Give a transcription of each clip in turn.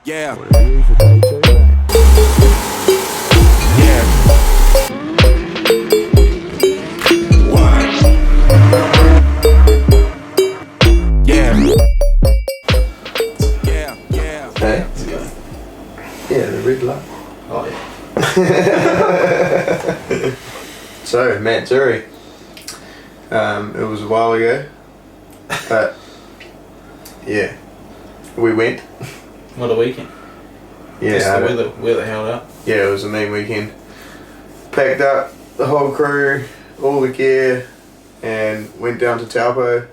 Yeah. What are you for day 2, mate? Yeah. Yeah. Yeah. Yeah. Hey? Yeah, the red light. Oh yeah. So, matsuri. It was a while ago, but yeah, we went. What a weekend. Yeah, Just the weather held up. yeah, it was a mean weekend. Packed up the whole crew, all the gear, and went down to Taupo.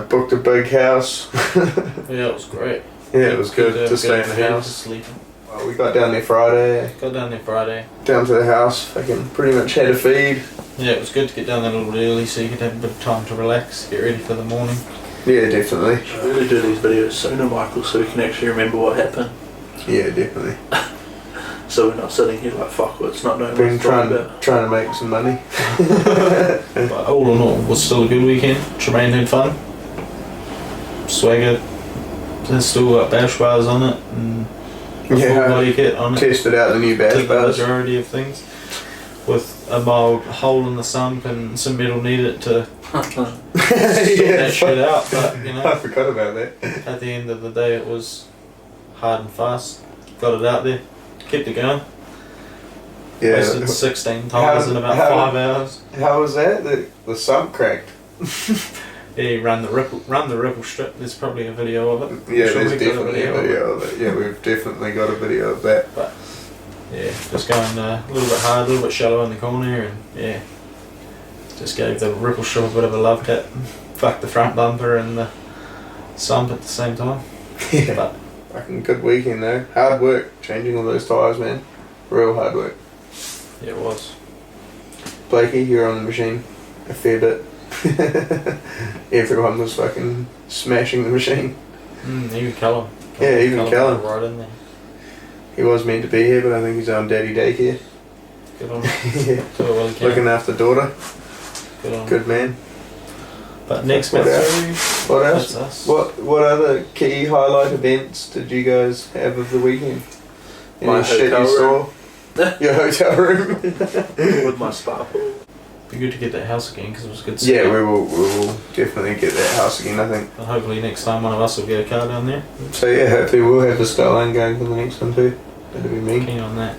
Booked a big house. Yeah, it was great. Yeah, it was good to stay in the bed, house. Sleeping. Well, we got down there Friday, Got down there Friday. down to the house, fucking pretty much had a feed. Yeah, it was good to get down there a little bit early so you could have a bit of time to relax, get ready for the morning. Yeah, definitely. I really do these videos sooner, Michael, so we can actually remember what happened. Yeah, definitely. So we're not sitting here like, fuck, it's not knowing Been what to talk about. trying to make some money. But all in all, it was still a good weekend. Tremaine had fun. SWAGER has still got bash bars on it and a full body kit on it. Tested out the new bash Did the bars. majority of things with a mild hole in the sump and some metal needed to sort that shit out. But you I know, forgot about that. at the end of the day, it was hard and fast. Got it out there, kept it going. Yeah. Wasted 16 tires in about 5 hours. How was that? The sump cracked. Yeah, he ran the ripple strip. There's probably a video of it. Yeah, I'm sure there's we got definitely a video of it. Yeah, we've definitely got a video of that. But yeah, just going a little bit hard, a little bit shallow in the corner, and yeah, just gave the ripple strip a bit of a love tap. Fucked the front bumper and the sump at the same time. Yeah. But Fucking good weekend though. Hard work changing all those tyres, man. Real hard work. yeah, it was. Blakey, you were on the machine a fair bit. Everyone was fucking smashing the machine. Even Callum. Yeah, even Callum. Right in there. He was meant to be here, but I think he's on daddy daycare. Good on him. Yeah. Do it well he can. Looking after daughter. Good on him. Good man. But next What matsuri, What that's else? us. What other key highlight events did you guys have of the weekend? Any My shit hotel you saw? Your hotel room? With my spa pool. Be good to get that house again because it was good. Yeah, setup. we will definitely get that house again, I think. And hopefully next time one of us will get a car down there. So yeah, hopefully we'll have the Skyline going for the next one too. That'd be me. Keen on that.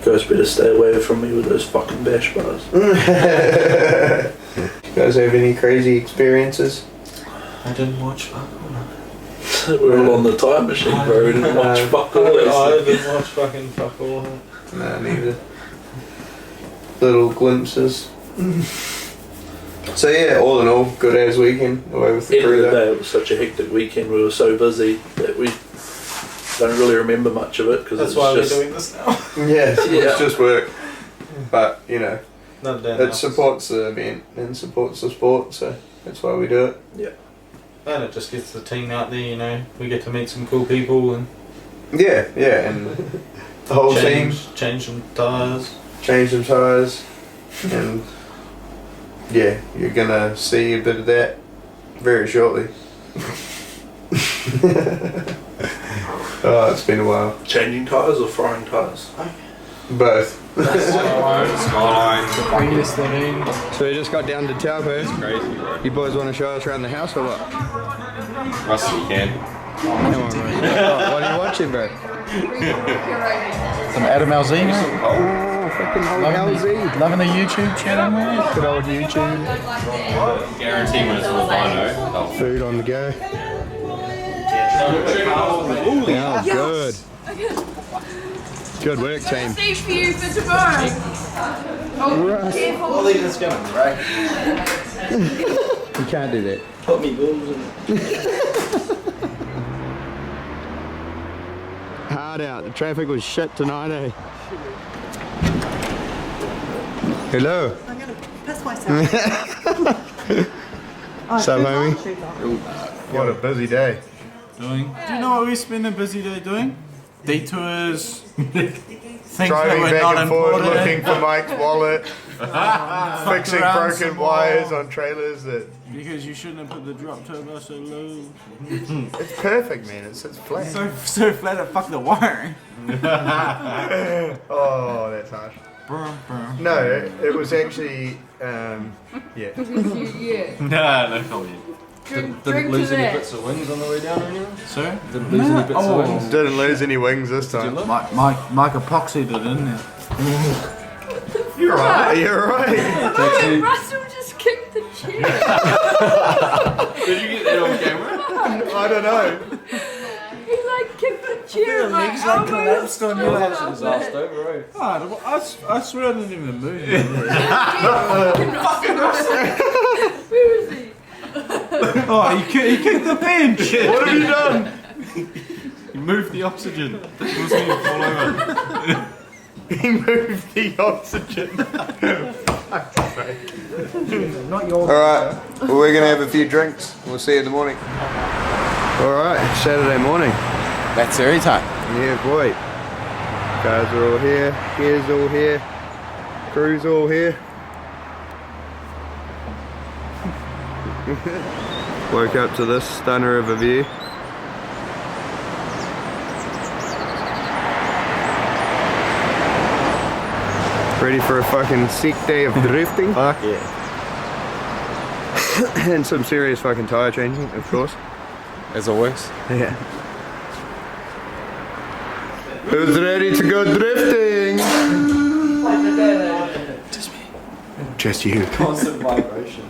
Guys better stay away from me with those fucking bash bars. You guys have any crazy experiences? I didn't watch fuck all. We're all on the time machine, bro. We didn't watch fuck all I this. didn't watch fucking fuck all. No, neither. Little glimpses. So yeah, all in all, good as weekend away with the End of crew the though. day, it was such a hectic weekend. We were so busy that we don't really remember much of it because That's it's why just we're doing this now. Yeah, Yeah. it's just work. But you know, Not down it supports the event and supports the sport, so that's why we do it. And it just gets the team out there, you know. We get to meet some cool people and Yeah, yeah, and the whole team change some tyres. change some tyres, and yeah, you're gonna see a bit of that very shortly. Oh, it's been a while. changing tyres or frying tyres. Both. Skyline. Greatest thing. So we just got down to Taupo. Crazy, bro. You boys want to show us around the house or what? Best you can. Come on, bro. What are you watching, bro? Some Adam Alzina. Oh, fucking old LZ. Loving the YouTube channel, man. Good old YouTube. Guarantee when it's all vinyl. Food on the go. Yeah, good. Good work, team. Stage for you for tomorrow. Oh, careful. I'll leave this going, right? You can't do that. Put me balls in. Hard out. The traffic was shit tonight, eh? Hello. I'm gonna piss myself. What's up, homie? What a busy day. Doing. Do you know what we spend a busy day doing? Detours. Things that Driving were back not and forth, important. looking for Mike's wallet. fixing around broken some more. wires on trailers. Because you shouldn't have put the drop turbo so low. It's perfect, man. It's flat. So flat it fucked the wiring. Oh, that's harsh. No, it was actually, yeah. Yeah. No comment. Drink Didn't to lose any that. bits of wings on the way down or anything? Sir? Didn't lose any bits of wings? Didn't lose any wings this time. Mike epoxied it in there. You're right. You're right. Oh, Russell just kicked the chair. Did you get that on camera? I don't know. He like kicked the chair. My legs like collapsed on you. Disaster over, eh? Oh, I swear I didn't even move. Where is he? Oh, he kicked the bench. What have you done? He moved the oxygen. It was going to fall over. He moved the oxygen. Alright, well, we're going to have a few drinks. We'll see you in the morning. Alright, Saturday morning. Matsuri time. Yeah, boy. Cars are all here, gear's all here, crew's all here. Woke up to this stunner of a view. Ready for a fucking sick day of drifting. Fuck yeah. And some serious fucking tyre changing, of course. As always. Yeah. Who's ready to go drifting? Just me. Just you. Constant vibration.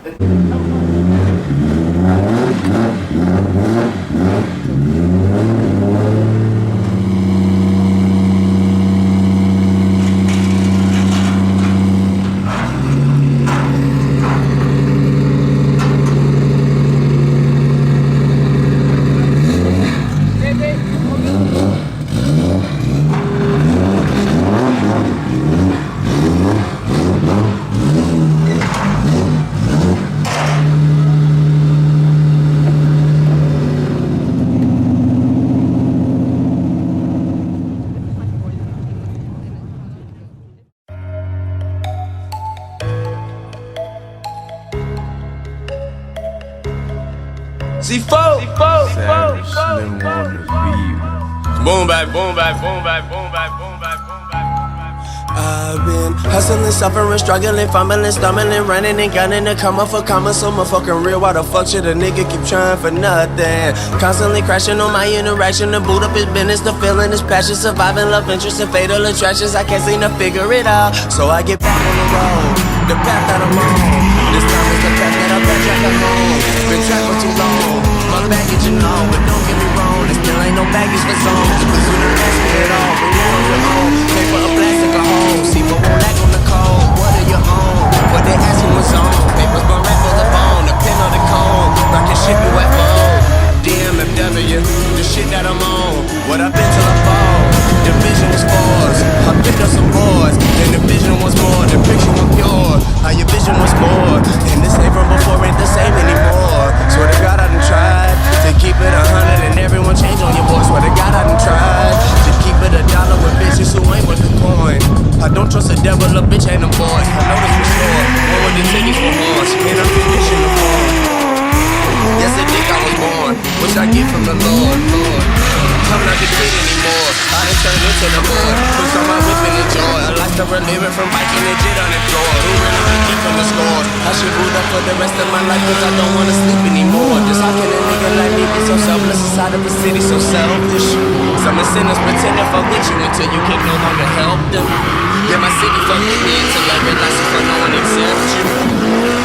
Boom back, boom back, boom back, boom back, boom back, boom back, boom back. I've been hustling, suffering, struggling, fumbling, stumbling, running and gunning to come up for commas. So motherfucking real. Why the fuck should a nigga keep trying for nothing? Constantly crashing on my interaction. To boot up his business, the feeling his passion, surviving love interest and fatal attractions. I can't seem to figure it out, so I get back on the road, the path that I'm on. This time is the path that I'm backtrack at home. Been trapped for too long, my baggage and all, but don't get me wrong, there still ain't no baggage for songs. Cause you done asked me at all, bring it on your own. Paper, a plastic, a home. See, but won't act on the cold. What are you on? What they asking was on. Papers burn right for the bone. The pen on the cone. Rock and ship you at phone. DMFW, the shit that I'm on. What I've been till I fall. The vision was forced. I picked up some boards. Then the vision was more. The picture was pure. How your vision was more. And this ain't from before ain't the same anymore. Swear to God I done tried to keep it 100 and everyone change on your voice. Swear to God I done tried to keep it $1 with bitches who ain't worth a coin. I don't trust the devil, a bitch ain't a boys. I know this for sure. One with the tickets for horse. And I'm conditioned to fall. Yes, the dick I was born. Wish I get from the Lord, Lord. I'm not the kid anymore. I done turned into the boy. Push on my whip and enjoy. I like to relive it from biking and jet on the floor. Who really be keeping the scores? I should boot up for the rest of my life cause I don't wanna sleep anymore. Just how can a nigga like me be so selfless inside of a city so selfish? Some sinners pretend to fuck with you until you can no longer help them. Yeah, my city fucked with me until I realized you for no one accepts you.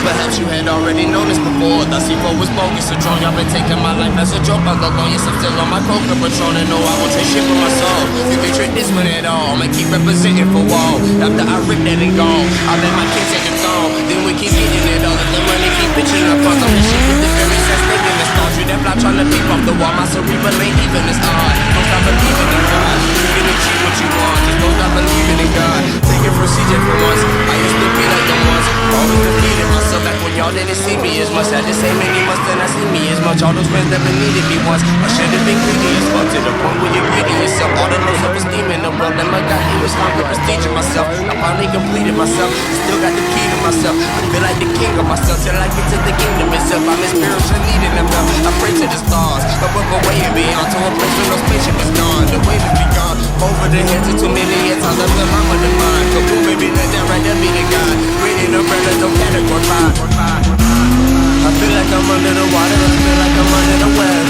Perhaps you had already noticed before. The C4 was bogus, so drunk. I've been taking my life as a joke. I'm the longest, I'm still on my coca patron. And no, I won't trade shit for my soul. You can trick this one at all. I'ma keep representing for wall. After I rip that and gone, I let my kids take a song. Then we keep getting it all. Let the money keep bitching up on some shit with the very sense thinking it's thought. You that fly trying to leap off the wall. My cerebral ain't even as odd. Don't stop believing in God. You can achieve what you want. Just don't stop believing in God. Take it from CJ for once. I used to be like the ones. Always defeated myself back when y'all didn't see me as much. I just say many months then I see me as much. All those friends never needed me once. I should have been greedy as fuck to the point where you're greedy yourself. All the low self-esteem in the world. And my God, he was fine with prestige in myself. I finally completed myself. Still got the key to myself. I feel like the king of myself till I get to the kingdom itself. I'm in spiritual leading them up. I pray to the stars. I work away and beyond to a place where no spaceship is gone. The wave is beyond. Over the heads of too many times I feel I'm on the mind. Kaboom, baby, let that right there be the God. Reading umbrella, don't categorize. I feel like I'm under the water. I feel like I'm under the web.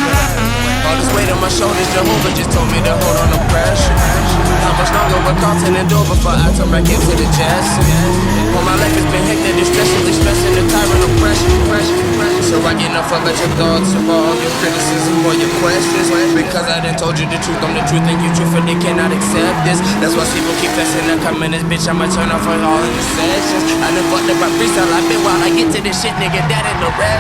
All this weight on my shoulders, Jehovah just told me to hold on the pressure. How much longer will Carlton endure before I turn back into the jazz? Well, my life has been hectic, distressingly stressing the tyrant of pressure. So I get no fuck about your thoughts or all your criticism or your questions. Because I done told you the truth, I'm the truth, and you truthfully cannot accept this. That's why people keep pressing to come in this bitch. I'ma turn off all of the sessions. I done fucked up my freestyle, I been while I get to this shit, nigga, that ain't no rap.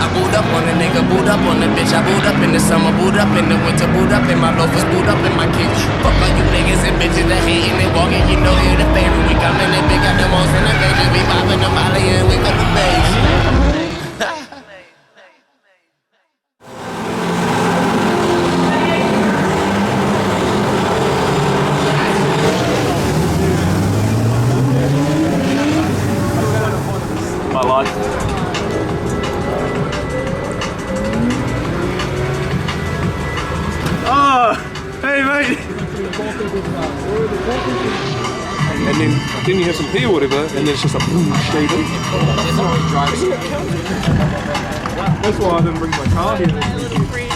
I booed up on a nigga, booed up on a bitch. I booed up in the summer, booed up in the winter, booed up in my loafers, booed up in my kicks. Fuck all you niggas and bitches that hating and walking. You know you're the favorite. We coming in big, got the most in the major. We popping the molly and we got the bass. My life. Oh, hey mate. And then you have some pee or whatever, and then it's just a boom straight in. That's why I didn't bring my car here this weekend.